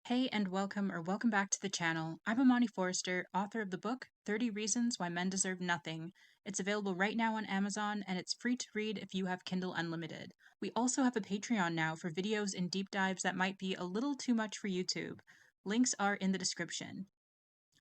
Hey and welcome back to the channel. I'm Amani Forrester, author of the book 30 Reasons Why Men Deserve Nothing. It's available right now on Amazon and it's free to read if you have Kindle Unlimited. We also have a Patreon now for videos and deep dives that might be a little too much for YouTube. Links are in the description.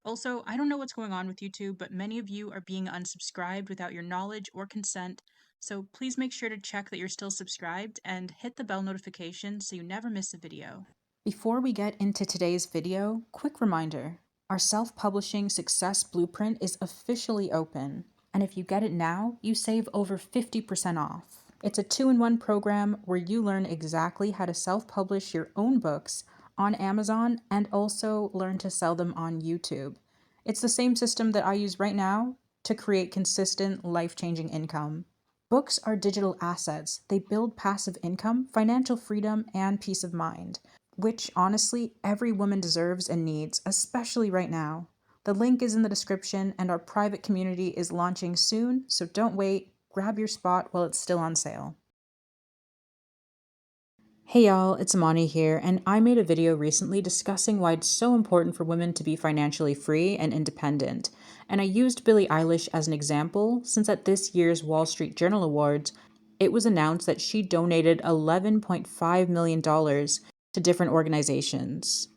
Also, I don't know what's going on with YouTube, but many of you are being unsubscribed without your knowledge or consent, so please make sure to check that you're still subscribed and hit the bell notification so you never miss a video. Before we get into today's video, quick reminder. Our self-publishing success blueprint is officially open, and if you get it now, you save over 50% off. It's a 2-in-1 program where you learn exactly how to self-publish your own books on Amazon and also learn to sell them on YouTube. It's the same system that I use right now to create consistent, life-changing income. Books are digital assets. They build passive income, financial freedom, and peace of mind, which honestly every woman deserves and needs, especially right now. The link is in the description and our private community is launching soon, so don't wait, grab your spot while it's still on sale. Hey y'all, it's Amani here, and I made a video recently discussing why it's so important for women to be financially free and independent. And I used Billie Eilish as an example, since at this year's Wall Street Journal Awards, it was announced that she donated $11.5 million to different organizations.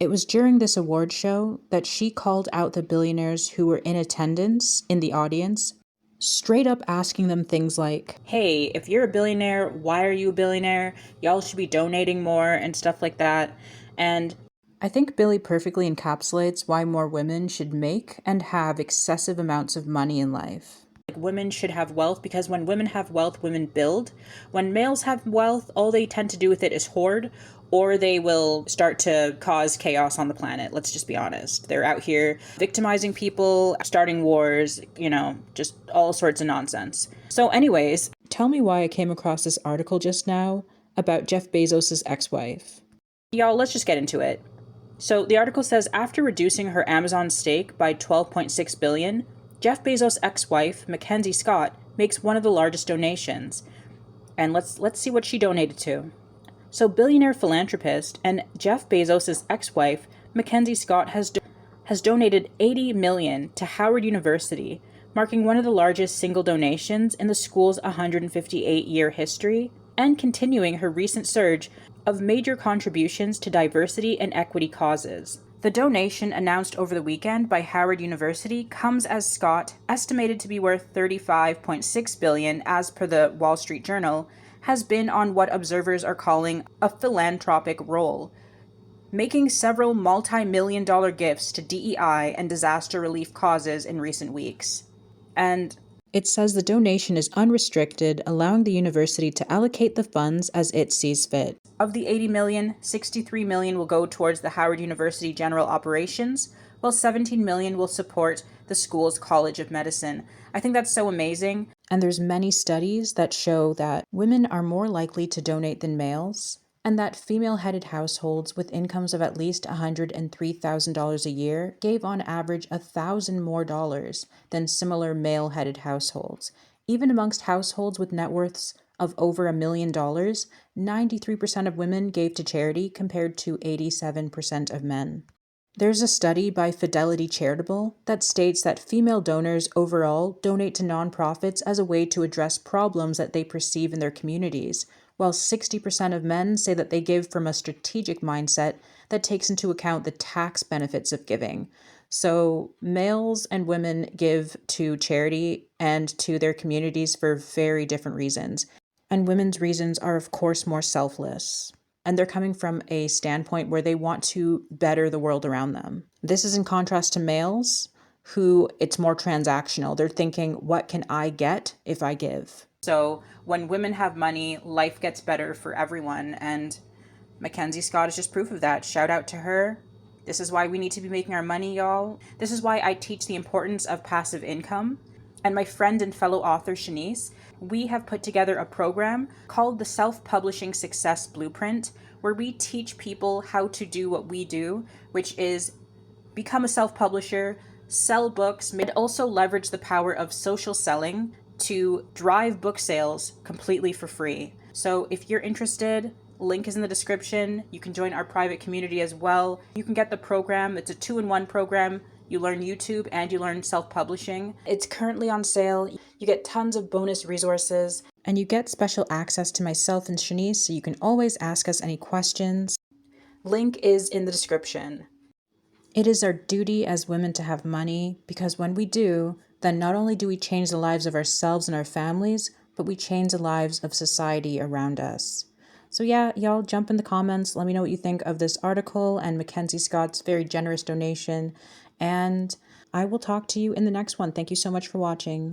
It was during this award show that she called out the billionaires who were in attendance in the audience, straight up asking them things like, hey, if you're a billionaire, why are you a billionaire? Y'all should be donating more and stuff like that. And I think Billie perfectly encapsulates why more women should make and have excessive amounts of money in life. Like, women should have wealth because when women have wealth, women build. When males have wealth, all they tend to do with it is hoard, or they will start to cause chaos on the planet. Let's just be honest. They're out here victimizing people, starting wars, just all sorts of nonsense. So anyways, tell me why I came across this article just now about Jeff Bezos' ex-wife. Y'all, let's just get into it. So the article says, after reducing her Amazon stake by $12.6 billion, Jeff Bezos' ex-wife, Mackenzie Scott, makes one of the largest donations. And let's see what she donated to. So billionaire philanthropist and Jeff Bezos' ex-wife, Mackenzie Scott, has donated $80 million to Howard University, marking one of the largest single donations in the school's 158-year history, and continuing her recent surge of major contributions to diversity and equity causes. The donation announced over the weekend by Howard University comes as Scott, estimated to be worth $35.6 billion as per the Wall Street Journal, has been on what observers are calling a philanthropic roll, making several multi-million-dollar gifts to DEI and disaster relief causes in recent weeks. And it says the donation is unrestricted, allowing the university to allocate the funds as it sees fit. Of the $80 million, $63 million will go towards the Howard University general operations, while $17 million will support the school's College of Medicine. I think that's so amazing. And there's many studies that show that women are more likely to donate than males, and that female-headed households with incomes of at least $103,000 a year gave on average $1,000 more than similar male-headed households. Even amongst households with net worths of over $1 million, 93% of women gave to charity compared to 87% of men. There's a study by Fidelity Charitable that states that female donors overall donate to nonprofits as a way to address problems that they perceive in their communities, while 60% of men say that they give from a strategic mindset that takes into account the tax benefits of giving. So males and women give to charity and to their communities for very different reasons. And women's reasons are, of course, more selfless. And they're coming from a standpoint where they want to better the world around them. This is in contrast to males, who it's more transactional. They're thinking, what can I get if I give? So when women have money, life gets better for everyone. And Mackenzie Scott is just proof of that. Shout out to her. This is why we need to be making our money, y'all. This is why I teach the importance of passive income. And my friend and fellow author, Shanice, we have put together a program called the Self-Publishing Success Blueprint, where we teach people how to do what we do, which is become a self-publisher, sell books, and also leverage the power of social selling to drive book sales completely for free. So if you're interested, Link is in the description. You can join our private community as well. You can get the program. It's a 2-in-1 program. You learn YouTube and you learn self-publishing. It's currently on sale. You get tons of bonus resources and you get special access to myself and Shanice, so you can always ask us any questions. Link is in the description. It is our duty as women to have money, because when we do, then not only do we change the lives of ourselves and our families, but we change the lives of society around us. So yeah, y'all jump in the comments. Let me know what you think of this article and Mackenzie Scott's very generous donation. And I will talk to you in the next one. Thank you so much for watching.